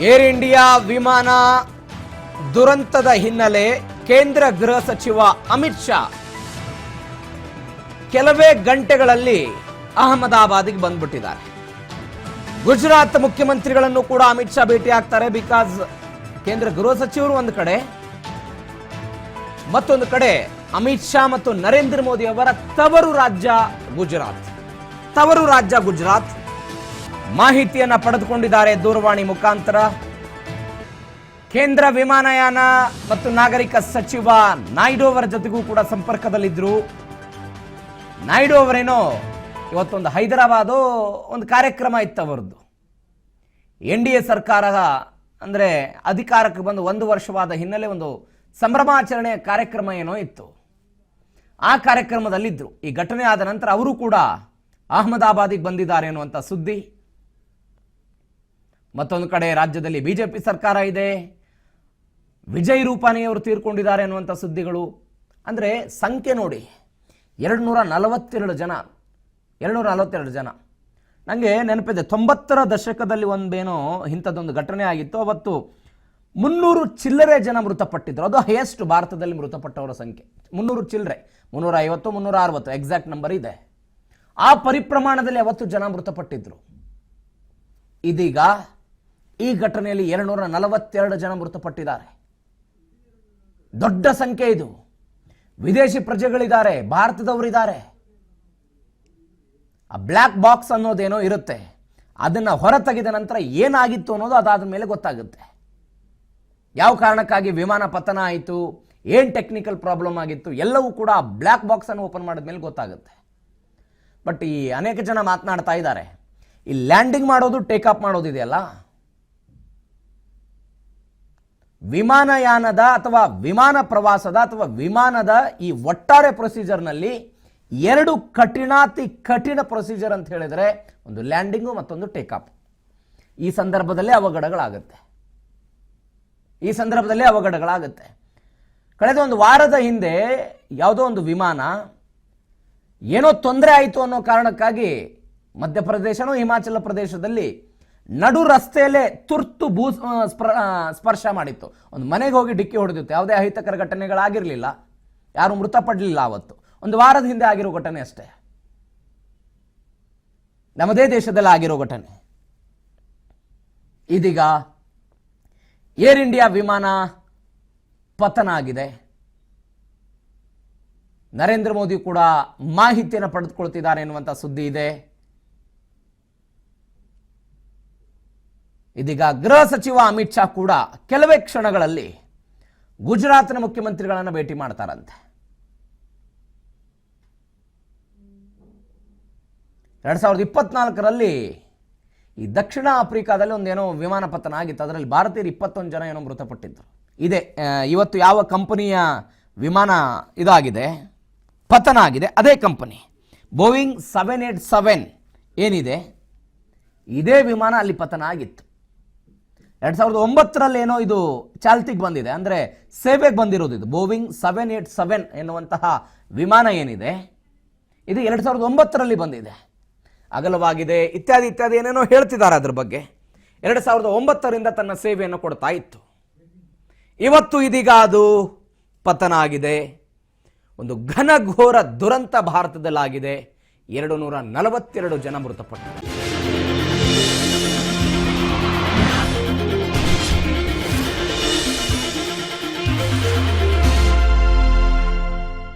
Air India ವಿಮಾನ ದುರಂತದ ಹಿನ್ನೆಲೆ ಕೇಂದ್ರ ಗೃಹ ಸಚಿವ ಅಮಿತ್ ಶಾ ಕೆಲವೇ ಗಂಟೆಗಳಲ್ಲಿ ಅಹಮದಾಬಾದ್ಗೆ ಬಂದ್ಬಿಟ್ಟಿದ್ದಾರೆ. ಗುಜರಾತ್ ಮುಖ್ಯಮಂತ್ರಿಗಳನ್ನು ಕೂಡ ಅಮಿತ್ ಶಾ ಭೇಟಿ ಆಗ್ತಾರೆ. ಬಿಕಾಸ್ ಕೇಂದ್ರ ಗೃಹ ಸಚಿವರು ಒಂದು ಕಡೆ, ಮತ್ತೊಂದು ಕಡೆ ಅಮಿತ್ ಶಾ ಮತ್ತು ನರೇಂದ್ರ ಮೋದಿ ಅವರ ತವರು ರಾಜ್ಯ ಗುಜರಾತ್ ಮಾಹಿತಿಯನ್ನ ಪಡೆದುಕೊಂಡಿದ್ದಾರೆ ದೂರವಾಣಿ ಮುಖಾಂತರ. ಕೇಂದ್ರ ವಿಮಾನಯಾನ ಮತ್ತು ನಾಗರಿಕ ಸಚಿವ ನಾಯ್ಡು ಅವರ ಜೊತೆಗೂ ಕೂಡ ಸಂಪರ್ಕದಲ್ಲಿದ್ದರು. ನಾಯ್ಡು ಅವರೇನೋ ಇವತ್ತೊಂದು ಹೈದರಾಬಾದ್ ಒಂದು ಕಾರ್ಯಕ್ರಮ ಇತ್ತು ಅವರದ್ದು. NDA ಸರ್ಕಾರ ಅಂದರೆ ಅಧಿಕಾರಕ್ಕೆ ಬಂದು 1 ವರ್ಷವಾದ ಹಿನ್ನೆಲೆ ಒಂದು ಸಂಭ್ರಮಾಚರಣೆಯ ಕಾರ್ಯಕ್ರಮ ಏನೋ ಇತ್ತು. ಆ ಕಾರ್ಯಕ್ರಮದಲ್ಲಿದ್ದರು. ಈ ಘಟನೆ ಆದ ನಂತರ ಅವರು ಕೂಡ ಅಹಮದಾಬಾದಿಗೆ ಬಂದಿದ್ದಾರೆ ಅನ್ನುವಂಥ ಸುದ್ದಿ. ಮತ್ತೊಂದು ಕಡೆ ರಾಜ್ಯದಲ್ಲಿ ಬಿಜೆಪಿ ಸರ್ಕಾರ ಇದೆ, ವಿಜಯ್ ರೂಪಾನಿ ಅವರು ತೀರ್ಕೊಂಡಿದ್ದಾರೆ ಅನ್ನುವಂಥ ಸುದ್ದಿಗಳು. ಅಂದರೆ ಸಂಖ್ಯೆ ನೋಡಿ, 242 ಜನ. ನನಗೆ ನೆನಪಿದೆ, 90ರ ದಶಕದಲ್ಲಿ ಒಂದೇನೋ ಇಂಥದ್ದೊಂದು ಘಟನೆ ಆಗಿತ್ತು. ಅವತ್ತು 300 ಚಿಲ್ಲರೆ ಜನ ಮೃತಪಟ್ಟಿದ್ರು. ಅದು ಹೈಯೆಸ್ಟ್ ಭಾರತದಲ್ಲಿ ಮೃತಪಟ್ಟವರ ಸಂಖ್ಯೆ 300 ಚಿಲ್ಲರೆ, 350 360 ಎಕ್ಸಾಕ್ಟ್ ನಂಬರ್ ಇದೆ. ಆ ಪರಿಪ್ರಮಾಣದಲ್ಲಿ ಅವತ್ತು ಜನ ಮೃತಪಟ್ಟಿದ್ರು. ಇದೀಗ ಈ ಘಟನೆಯಲ್ಲಿ 242 ಜನ ಮೃತಪಟ್ಟಿದ್ದಾರೆ. ದೊಡ್ಡ ಸಂಖ್ಯೆ ಇದು. ವಿದೇಶಿ ಪ್ರಜೆಗಳಿದ್ದಾರೆ, ಭಾರತದವರಿದ್ದಾರೆ. ಆ ಬ್ಲ್ಯಾಕ್ ಬಾಕ್ಸ್ ಅನ್ನೋದೇನೋ ಇರುತ್ತೆ, ಅದನ್ನು ಹೊರತೆಗೆದ ನಂತರ ಏನಾಗಿತ್ತು ಅನ್ನೋದು ಅದಾದ ಮೇಲೆ ಗೊತ್ತಾಗುತ್ತೆ. ಯಾವ ಕಾರಣಕ್ಕಾಗಿ ವಿಮಾನ ಪತನ ಆಯಿತು, ಏನು ಟೆಕ್ನಿಕಲ್ ಪ್ರಾಬ್ಲಮ್ ಆಗಿತ್ತು, ಎಲ್ಲವೂ ಕೂಡ ಬ್ಲ್ಯಾಕ್ ಬಾಕ್ಸ್ ಅನ್ನು ಓಪನ್ ಮಾಡಿದ ಮೇಲೆ ಗೊತ್ತಾಗುತ್ತೆ. ಬಟ್ ಈ ಅನೇಕ ಜನ ಮಾತನಾಡ್ತಾ ಇದ್ದಾರೆ, ಈ ಲ್ಯಾಂಡಿಂಗ್ ಮಾಡೋದು ಟೇಕ್ ಆಫ್ ಮಾಡೋದಿದೆಯಲ್ಲ, ವಿಮಾನಯಾನದ ಅಥವಾ ವಿಮಾನ ಪ್ರವಾಸದ ಅಥವಾ ವಿಮಾನದ ಈ ಒಟ್ಟಾರೆ ಪ್ರೊಸೀಜರ್ನಲ್ಲಿ 2 ಕಠಿಣ ಪ್ರೊಸೀಜರ್ ಅಂತ ಹೇಳಿದರೆ, ಒಂದು ಲ್ಯಾಂಡಿಂಗು ಮತ್ತೊಂದು ಟೇಕ್ ಆಫ್. ಈ ಸಂದರ್ಭದಲ್ಲಿ ಅವಘಡಗಳಾಗುತ್ತೆ. ಕಳೆದ 1 ವಾರದ ಹಿಂದೆ ಯಾವುದೋ ಒಂದು ವಿಮಾನ ಏನೋ ತೊಂದರೆ ಆಯಿತು ಅನ್ನೋ ಕಾರಣಕ್ಕಾಗಿ ಮಧ್ಯಪ್ರದೇಶನೋ ಹಿಮಾಚಲ ಪ್ರದೇಶದಲ್ಲಿ ನಡು ರಸ್ತೆಯಲ್ಲೇ ತುರ್ತು ಸ್ಪರ್ಶ ಮಾಡಿತ್ತು. ಒಂದು ಮನೆಗೆ ಹೋಗಿ ಡಿಕ್ಕಿ ಹೊಡೆದಿತ್ತು. ಯಾವುದೇ ಅಹಿತಕರ ಘಟನೆಗಳಾಗಿರಲಿಲ್ಲ, ಯಾರು ಮೃತಪಡಲಿಲ್ಲ. ಅವತ್ತು 1 ವಾರದ ಹಿಂದೆ ಆಗಿರೋ ಘಟನೆ ಅಷ್ಟೇ, ನಮ್ಮದೇ ದೇಶದಲ್ಲಿ ಆಗಿರೋ ಘಟನೆ. ಇದೀಗ ಏರ್ ಇಂಡಿಯಾ ವಿಮಾನ ಪತನ ಆಗಿದೆ. ನರೇಂದ್ರ ಮೋದಿ ಕೂಡ ಮಾಹಿತಿಯನ್ನು ಪಡೆದುಕೊಳ್ತಿದ್ದಾರೆ ಎನ್ನುವಂಥ ಸುದ್ದಿ ಇದೆ. ಇದೀಗ ಗೃಹ ಸಚಿವ ಅಮಿತ್ ಶಾ ಕೂಡ ಕೆಲವೇ ಕ್ಷಣಗಳಲ್ಲಿ ಗುಜರಾತ್ನ ಮುಖ್ಯಮಂತ್ರಿಗಳನ್ನು ಭೇಟಿ ಮಾಡ್ತಾರಂತೆ. 2024ರಲ್ಲಿ ಈ ದಕ್ಷಿಣ ಆಫ್ರಿಕಾದಲ್ಲಿ ಒಂದೇನೋ ವಿಮಾನ ಪತನ ಆಗಿತ್ತು. ಅದರಲ್ಲಿ ಭಾರತೀಯರು 21 ಜನ ಏನೋ ಮೃತಪಟ್ಟಿದ್ದರು. ಇದೆ ಇವತ್ತು ಯಾವ ಕಂಪನಿಯ ವಿಮಾನ ಇದಾಗಿದೆ, ಪತನ ಆಗಿದೆ, ಅದೇ ಕಂಪನಿ ಬೋಯಿಂಗ್ 787 ಏನಿದೆ, ಇದೇ ವಿಮಾನ ಅಲ್ಲಿ ಪತನ ಆಗಿತ್ತು. 2009ರಲ್ಲಿ ಏನೋ ಇದು ಚಾಲ್ತಿಗೆ ಬಂದಿದೆ, ಅಂದರೆ ಸೇವೆಗೆ ಬಂದಿರೋದು. ಇದು ಬೋಯಿಂಗ್ 787 ಎನ್ನುವಂತಹ ವಿಮಾನ ಏನಿದೆ, ಇದು 2009ರಲ್ಲಿ ಬಂದಿದೆ, ಅಗಲವಾಗಿದೆ, ಇತ್ಯಾದಿ ಏನೇನೋ ಹೇಳ್ತಿದ್ದಾರೆ ಅದ್ರ ಬಗ್ಗೆ. 2009ರಿಂದ ತನ್ನ ಸೇವೆಯನ್ನು ಕೊಡ್ತಾ ಇತ್ತು. ಇವತ್ತು ಇದೀಗ ಅದು ಪತನ ಆಗಿದೆ. ಒಂದು ಘನಘೋರ ದುರಂತ ಭಾರತದಲ್ಲಾಗಿದೆ. 242 ಜನ ಮೃತಪಟ್ಟರು.